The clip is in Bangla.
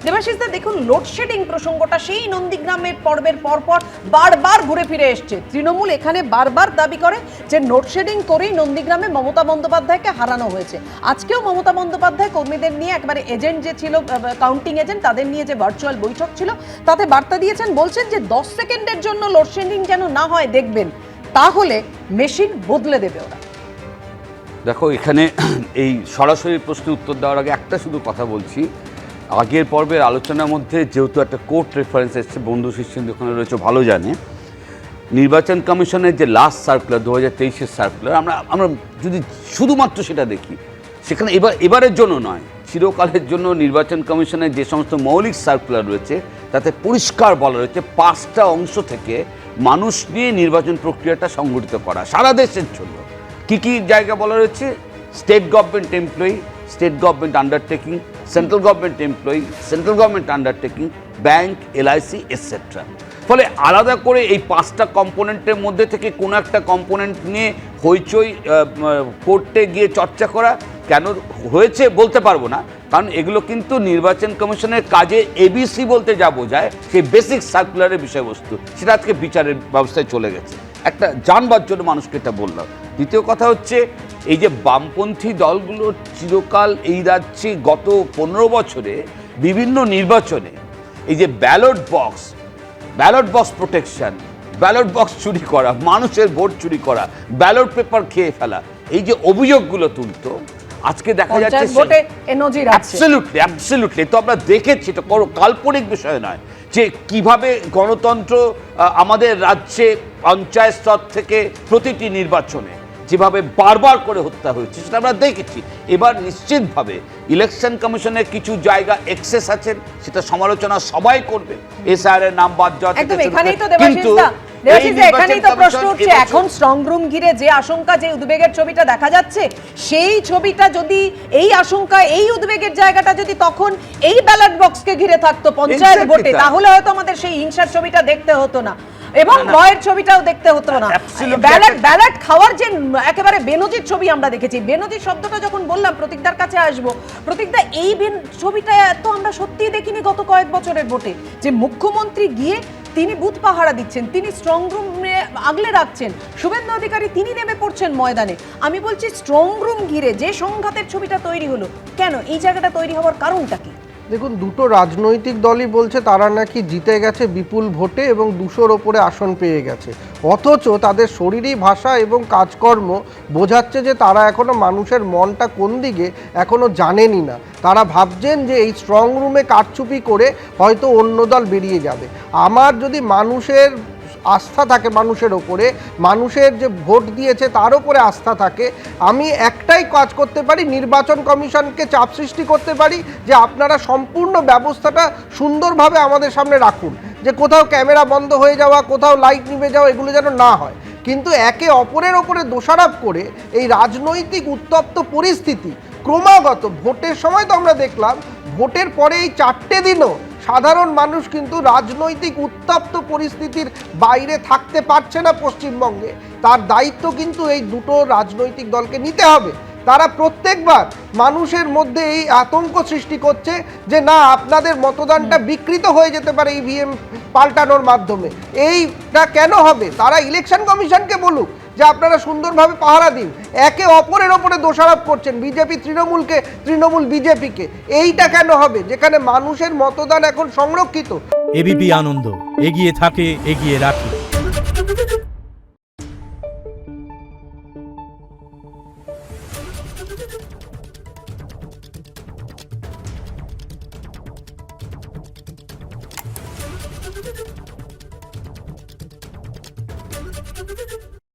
দেবাশিসদা দেখুন, লোডশেডিং প্রসঙ্গটা সেই নন্দীগ্রামের পর্বের পরপর বারবার ঘুরে ফিরে এসছে। তৃণমূল এখানে বারবার দাবি করে যে লোডশেডিং করেই নন্দীগ্রামে মমতা বন্দ্যোপাধ্যায়কে হারানো হয়েছে। আজকেও মমতা বন্দ্যোপাধ্যায় কর্মীদের নিয়ে একবারে এজেন্ট যে ছিল, কাউন্টিং এজেন্ট, তাদের নিয়ে যে ভার্চুয়াল বৈঠক ছিল তাতে বার্তা দিয়েছেন, বলছেন যে 10 সেকেন্ডের জন্য লোডশেডিং যেন না হয় দেখবেন, তাহলে মেশিন বদলে দেবে ওরা। দেখো, এখানে এই সরাসরি প্রশ্নের উত্তর দেওয়ার আগে একটা শুধু কথা বলছি। আগের পর্বের আলোচনার মধ্যে যেহেতু একটা কোর্ট রেফারেন্স এসছে, বন্ধু শিষ্যেন্দ্র ওখানে রয়েছে ভালো জানে, নির্বাচন কমিশনের যে লাস্ট সার্কুলার 2023-এর সার্কুলার, আমরা যদি শুধুমাত্র সেটা দেখি, সেখানে এবারের জন্য নয়, চিরকালের জন্য নির্বাচন কমিশনের যে সমস্ত মৌলিক সার্কুলার রয়েছে তাতে পরিষ্কার বলা রয়েছে 5টা অংশ থেকে মানুষ নিয়ে নির্বাচন প্রক্রিয়াটা সংগঠিত করা সারা দেশের জন্য। কী কী জায়গা বলা রয়েছে? State government employee, state government undertaking, central government employee, central government undertaking, bank, LIC etcetera. ফলে আলাদা করে এই 5টা কম্পোনেন্টের মধ্যে থেকে কোনো একটা কম্পোনেন্ট নিয়ে হইচই কোর্টে গিয়ে চর্চা করা কেন হয়েছে বলতে পারবো না, কারণ এগুলো কিন্তু নির্বাচন কমিশনের কাজে এবিসি বলতে যা বোঝায় সেই বেসিক সার্কুলারের বিষয়বস্তু, সেটা আজকে বিচারের ব্যবস্থায় চলে গেছে। একটা জানবার জন্য মানুষকে এটা বললাম। দ্বিতীয় কথা হচ্ছে, এই যে বামপন্থী দলগুলো চিরকাল এই রাজ্যে গত 15 বছরে বিভিন্ন নির্বাচনে এই যে ballot box protection, ballot box চুরি করা, মানুষের ভোট চুরি করা, ব্যালট পেপার খেয়ে ফেলা, এই যে অভিযোগগুলো তুলতো, আজকে দেখা যাচ্ছে অ্যাবসলিউটলি তো আমরা দেখেছি, এটা কোনো কাল্পনিক বিষয় নয় যে কিভাবে গণতন্ত্র আমাদের রাজ্যে পঞ্চায়েত স্তর থেকে প্রতিটি নির্বাচনে যেভাবে বারবার করে হত্যা হয়েছে সেটা আমরা দেখেছি। এবার নিশ্চিতভাবে ইলেকশন কমিশনের কিছু জায়গা এক্সেস আছেন, সেটা সমালোচনা সবাই করবে, এসআইআর এর নাম বাদ যাওয়া থেকে, কিন্তু এখানেই তো প্রশ্ন উঠছে, এখন স্ট্রং রুম ঘিরে যে আশঙ্কা, যে উদ্বেগের ছবিটা দেখা যাচ্ছে, সেই ছবিটা যদি, এই আশঙ্কা, এই উদ্বেগের জায়গাটা যদি তখন এই ব্যালট বক্সকে ঘিরে থাকতো পঞ্চায়েত ভোটে, তাহলে হয়তো আমাদের সেই হিংসার ছবিটা দেখতে হতো না এবং ভয়ের ছবিটাও দেখতে হতো না। ব্যালট খাওয়ার যে একেবারে বেনজির ছবি আমরা দেখেছি। বেনজির শব্দটা যখন বললাম, প্রতীকদার কাছে আসবো, প্রতীকদা এই ছবিটা এত আমরা সত্যিই দেখিনি গত কয়েক বছরের ভোটে, যে মুখ্যমন্ত্রী গিয়ে তিনি বুথ পাহারা দিচ্ছেন, তিনি স্ট্রং রুমে আগলে রাখছেন, শুভেন্দু অধিকারী তিনি নেমে পড়ছেন ময়দানে। আমি বলছি, স্ট্রং রুম ঘিরে যে সংঘাতের ছবিটা তৈরি হলো, কেন এই জায়গাটা তৈরি হওয়ার কারণটা কি? দেখুন, দুটো রাজনৈতিক দলই বলছে তারা নাকি জিতে গেছে বিপুল ভোটে এবং 200-র ওপরে আসন পেয়ে গেছে, অথচ তাদের শরীরী ভাষা এবং কাজকর্ম বোঝাচ্ছে যে তারা এখনো মানুষের মনটা কোন দিকে এখনো জানেনি না। তারা ভাবছেন যে এই স্ট্রং রুমে কারচুপি করে হয়তো অন্য দল বেরিয়ে যাবে। আমার যদি মানুষের আস্থা থাকে, মানুষের ওপরে, মানুষের যে ভোট দিয়েছে তার ওপরে আস্থা থাকে, আমি একটাই কাজ করতে পারি, নির্বাচন কমিশনকে চাপ সৃষ্টি করতে পারি যে আপনারা সম্পূর্ণ ব্যবস্থাটা সুন্দরভাবে আমাদের সামনে রাখুন, যে কোথাও ক্যামেরা বন্ধ হয়ে যাওয়া, কোথাও লাইট নিভে যাওয়া, এগুলো যেন না হয়। কিন্তু একে অপরের ওপরে দোষারোপ করে এই রাজনৈতিক উত্তপ্ত পরিস্থিতি ক্রমাগত, ভোটের সময় তো আমরা দেখলাম, ভোটের পরে এই 4টে দিনও সাধারণ মানুষ কিন্তু রাজনৈতিক উত্তপ্ত পরিস্থিতির বাইরে থাকতে পারছে না পশ্চিমবঙ্গে। তার দায়িত্ব কিন্তু এই দুটো রাজনৈতিক দলকে নিতে হবে। তারা প্রত্যেকবার মানুষের মধ্যে এই আতঙ্ক সৃষ্টি করছে যে না, আপনাদের মতদানটা বিকৃত হয়ে যেতে পারে ইভিএম পাল্টানোর মাধ্যমে। এইটা কেন হবে? তারা ইলেকশন কমিশনকে বলুক যে আপনারা সুন্দরভাবে পাহারা দিন। একে অপরের ওপরে দোষারোপ করছেন, বিজেপি তৃণমূলকে, তৃণমূল বিজেপিকে। এইটা কেন হবে যেখানে মানুষের মতদান এখন সংরক্ষিত? এবিপি আনন্দ, এগিয়ে থাকে, এগিয়ে রাখে।